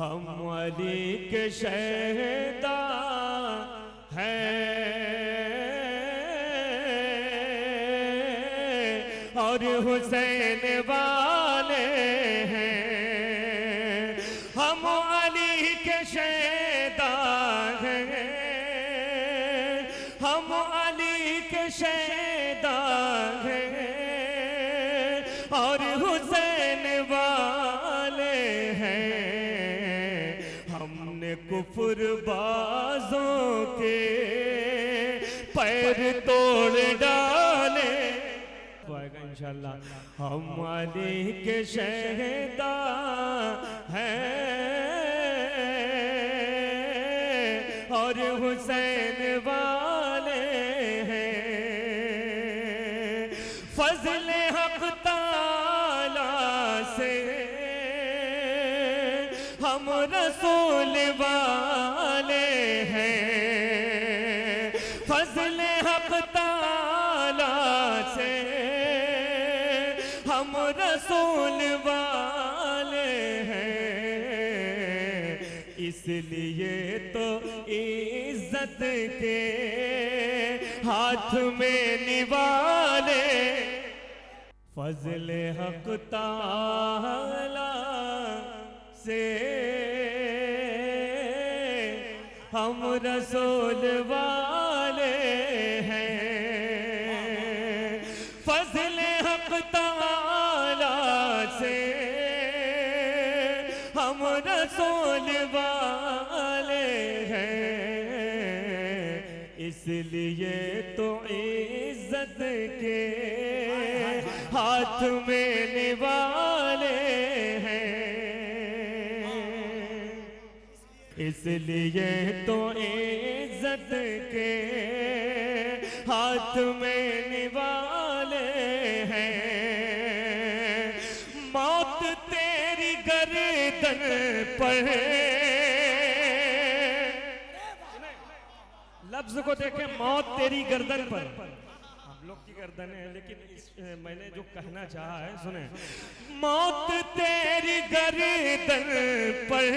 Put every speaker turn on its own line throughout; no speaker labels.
हम अली के शहदा हैं और हुसैन वाले हैं। हम अली के शहदा हैं, हम अली के शहदा हैं और हुसैन वाले हैं। हमने कुफर बाजों के पैर तोड़ डाले इंशाअल्लाह। हम अली के शहदा हैं और हुसैन वाले हैं। फजल हक ताला से हम रसूल वाले हैं। फजल हक ताला से हम रसूल वाले हैं। इसलिए तो इज्जत के हाथ में निवाले। फजल हक ताला से हम रसूल वाले हैं। फजल हक ताला से हम रसूल वाले हैं। इसलिए तो इज्जत के हाथ में निवाले हैं। इसलिए तो इज्जत के हाथ में निवाले हैं। मौत तेरी गर्दन पर, लफ्ज को देखें, मौत तेरी गर्दन पर। हम लोग की गर्दन है, लेकिन मैंने जो कहना चाहा है सुने। मौत तेरी गर्दन पर,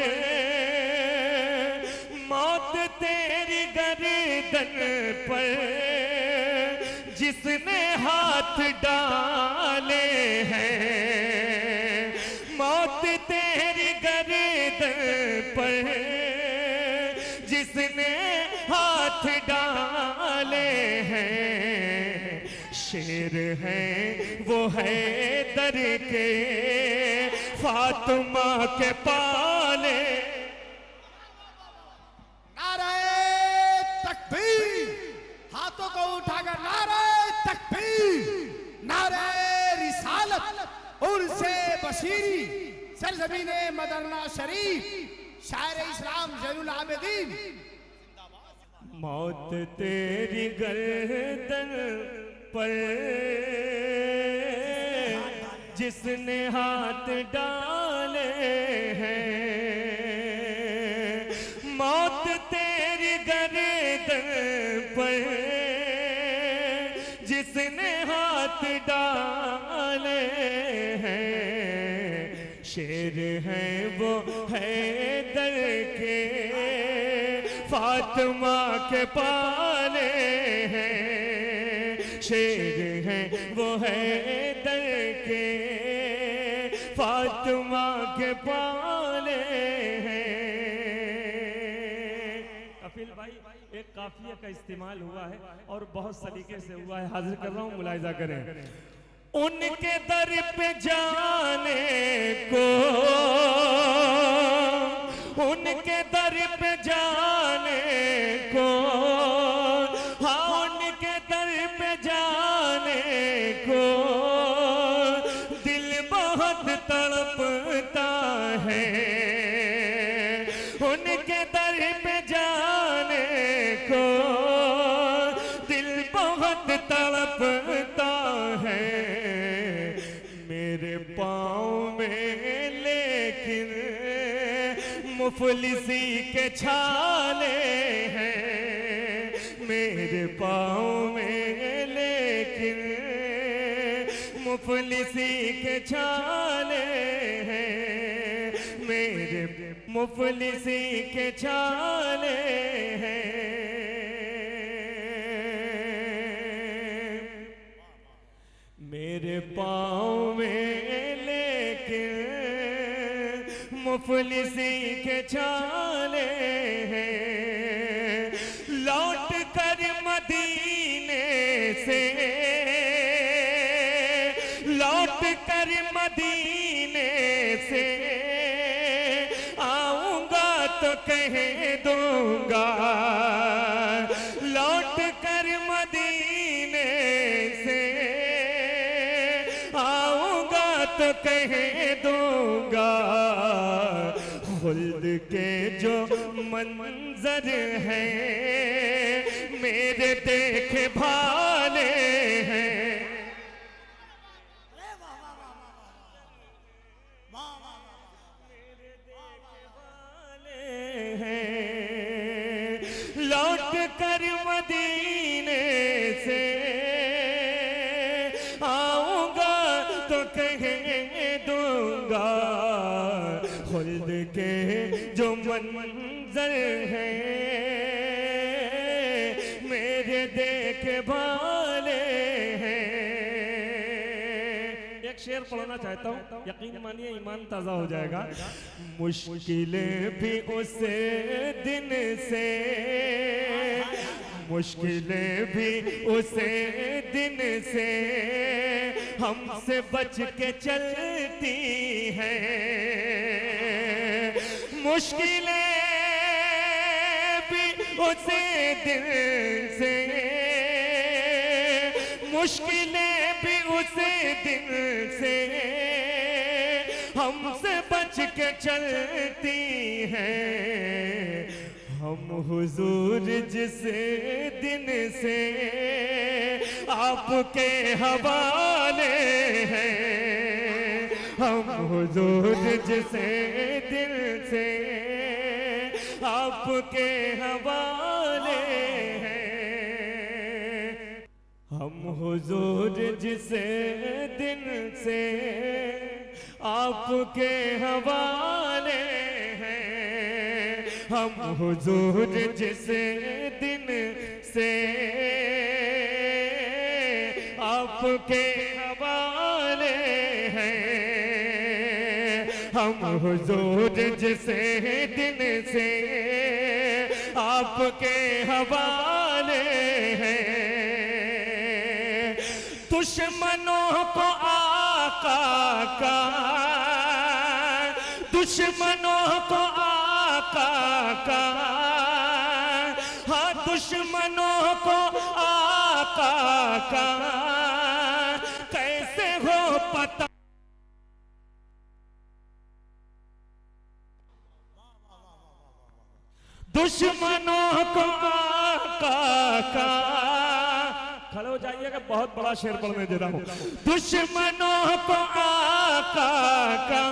मौत तेरी गर्दन पर जिसने हाथ डाले हैं। मौत तेरी गर्दन पर जिसने हाथ डाले हैं। शेर हैं वो है दर के फातिमा के पाले।
हाथों को उठाकर नारे तकबीर, नारे रिसालत, उर्से बशीरी, सरजमीने मदरना शरीफ, शायर इस्लाम ज़ैनुल आबिदीन।
मौत तेरी गर्दन पर जिसने हाथ डाले हैं। मौत तेरी गर्दन पर जिसने हाथ डाले हैं। शेर हैं वो हैदर के फातिमा के पाले हैं। शेर हैं वो हैदर के फातिमा के पाले हैं। कफिल भाई, एक काफिया का इस्तेमाल हुआ है और बहुत सलीके से हुआ है। हाजिर कर रहा हूं, मुलाहिजा करें। उनके दर पे जाने को, उनके दर पे जाने को, हाँ उनके दर पे जाने को दिल बहुत तड़पता है। उनके दर पे जाने को दिल बहुत तड़पता है। मेरे पाँव में लेकिन मुफलिसी के छाले हैं। मेरे पाँव में लेकिन मुफलिसी के छाले हैं। मेरे मुफलिसी के छाले हैं, मेरे पाँव में लेकिन मुफलिसी के छाले हैं। लौट कर मदीने से, लौट कर मदीने से आऊंगा तो कह दूंगा, लौट कर मदीने से आऊंगा तो कह दूंगा। खुल्द के जो मंजर हैं मेरे देखे भाले हैं। लौट कर मदीने से आऊंगा तो कह दूंगा। खुल्द के जो मंजर हैं मेरे देखे भाले हैं। एक शेर पढ़ना चाहता हूँ, यकीन मानिए ईमान ताजा हो जाएगा। मुश्किलें भी उस दिन से, मुश्किलें भी उस दिन से हमसे बच के चलती हैं। मुश्किलें भी उस दिन से, मुश्किलें भी उस दिन से हमसे बच के चलती हैं। हम हुजूर जिस दिन से आपके हवाले हैं, हम हुजूर जिस दिन से आपके हवाले हैं। हम हुजूर जिस दिन से आपके हवाले हैं, हम हुजूर जिस दिन से आपके हवाले हैं। हम हुजूर जिस दिन से आपके हवाले हैं। दुश्मनों को आका का, दुश्मनों को आका का, हाँ दुश्मनों को आका का कैसे हो पता। दुश्मनों को आका का, खड़े हो जाइएगा, बहुत बड़ा शेर पढ़ने दे रहा हूं। दुश्मनों को आका का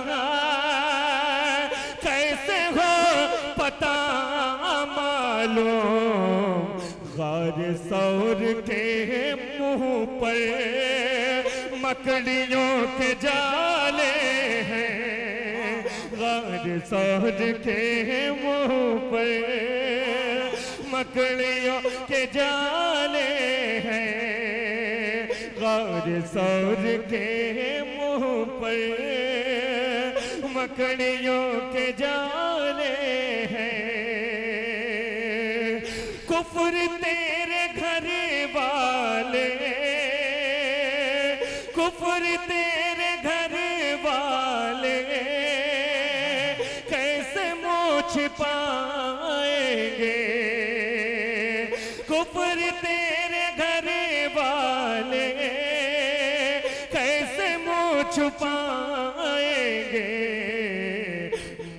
कैसे हो पता मालूम, गार सौर के मुंह पर मकड़ियों के जाले हैं। गार सौर के मुंह पर मकड़ियों के जाले हैं। गार सौर के मुंह पर मकड़ियों के जाले हैं। कुफ्र तेरे घर वाले, कुफ्र तेरे घर वाले कैसे मोछ पाएंगे। कुफ्र तेरे घर वाले कैसे मोछ पाएंगे।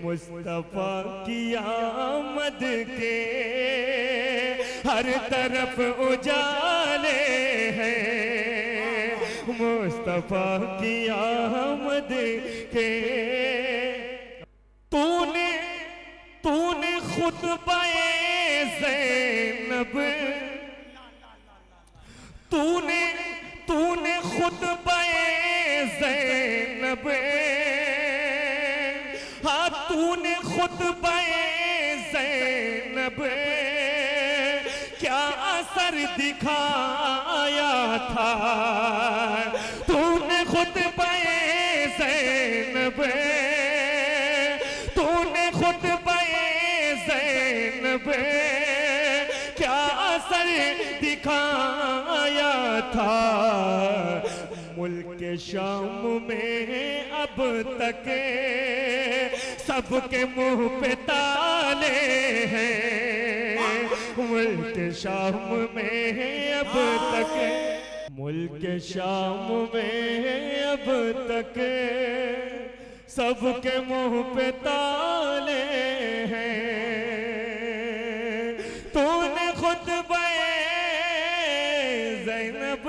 मुस्तफा की आमद के हर तरफ उजाले हैं। मुस्तफा की आमद के तूने तूने खुतबाए ज़ैनब, तूने तूने खुतबाए ज़ैनब, हाँ तूने खुतबे ज़ैनब क्या असर दिखाया था, तूने खुतबे ज़ैनब, तूने खुतबे ज़ैनब क्या असर दिखाया था। मुल्क शाम में अब तक सबके मुंह पे ताले हैं, मुल्क शाम में अब तक, मुल्क शाम में अब तक सबके मुंह पे ताले हैं। तूने खुतबे ज़ैनब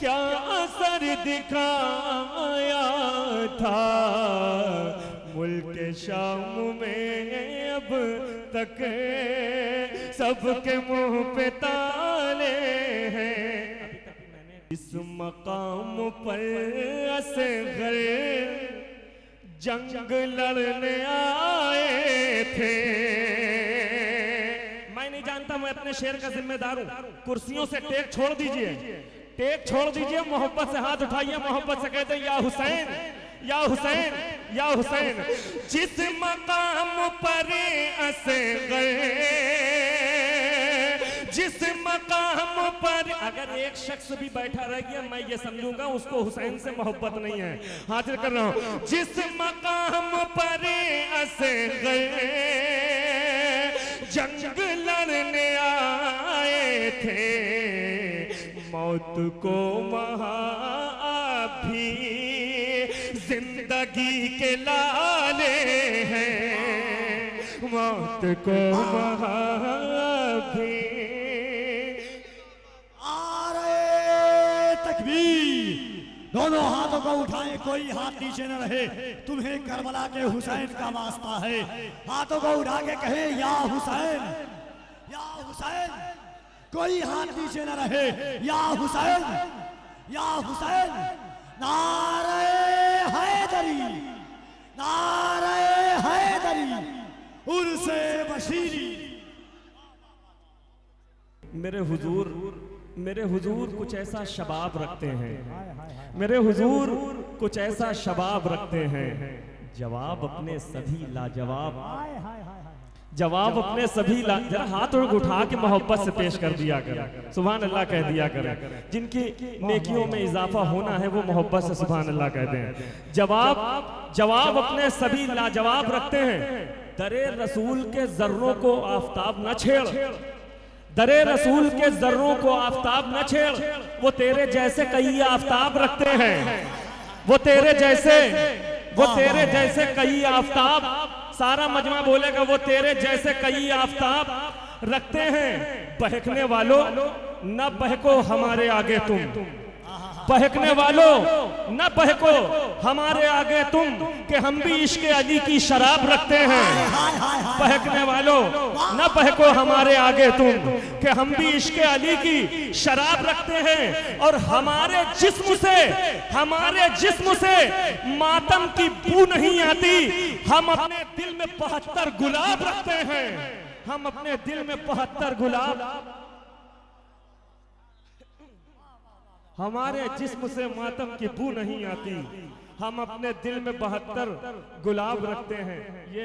क्या असर दिखाया था, मुल्क शाम में अब तक सबके मुंह पे ताले हैं। इस मकाम पर असगर जंग लड़ने आए थे। मैं नहीं जानता, मैं अपने शेर का जिम्मेदार हूं। कुर्सियों से टेक छोड़ दीजिए, टेक छोड़ दीजिए, मोहब्बत से हाथ उठाइए, मोहब्बत से कहते हैं या हुसैन, या हुसैन, या हुसैन। जिस मकाम पर असगर, जिस मकाम पर, अगर एक शख्स भी बैठा रह गया मैं ये समझूंगा उसको हुसैन से मोहब्बत नहीं है। हाजिर कर रहा हूं, जिस मकाम पर असगर जंग लड़ने आए थे, मौत को वहां भी जिंदगी के लाले हैं, मौत को वहां भी।
दोनों हाथों को उठाएं, कोई हाथ नीचे न रहे, तुम्हें करबला के हुसैन का वास्ता है। हाथों को उठा के कहे या हुसैन, या हुसैन, कोई हाथ नीचे न रहे, या हुसैन, या हुसैन। नारे हैदरी, नारे हैदरी, उर्से बशीरी।
मेरे हुजूर कुछ ऐसा शबाब रखते हैं, मेरे हुजूर कुछ ऐसा शबाब रखते हैं, जवाब अपने सभी लाजवाब, जवाब अपने सभी जरा हाथ उठा के मोहब्बत से पेश कर दिया करें, सुभान अल्लाह कह दिया करें। जिनकी नेकियों में इजाफा होना है वो मोहब्बत से सुभान अल्लाह कहते हैं। जवाब अपने सभी लाजवाब रखते हैं। दरे रसूल के जर्रों को आफताब न छेड़, दरे रसूल के जर्रों को आफताब न छेड़, वो तेरे जैसे कई आफताब रखते हैं, वो तेरे जैसे कई आफताब, सारा मजमा बोलेगा वो तेरे जैसे कई आफताब रखते हैं। बहकने वालों न बहको हमारे आगे तुम, बहकने वालों न बहको हमारे आगे तुम, कि हम भी इश्क अली की शराब रखते हैं। बहकने वालों न बहको हमारे आगे तुम, कि हम भी इश्क अली की शराब रखते हैं। और हमारे जिस्म से मातम की बू नहीं आती, हम अपने दिल में 72 गुलाब रखते हैं, हम अपने दिल में 72 गुलाब, हमारे जिस्म से मातम की बू नहीं आती, हम अपने दिल में 72 गुलाब रखते हैं। ये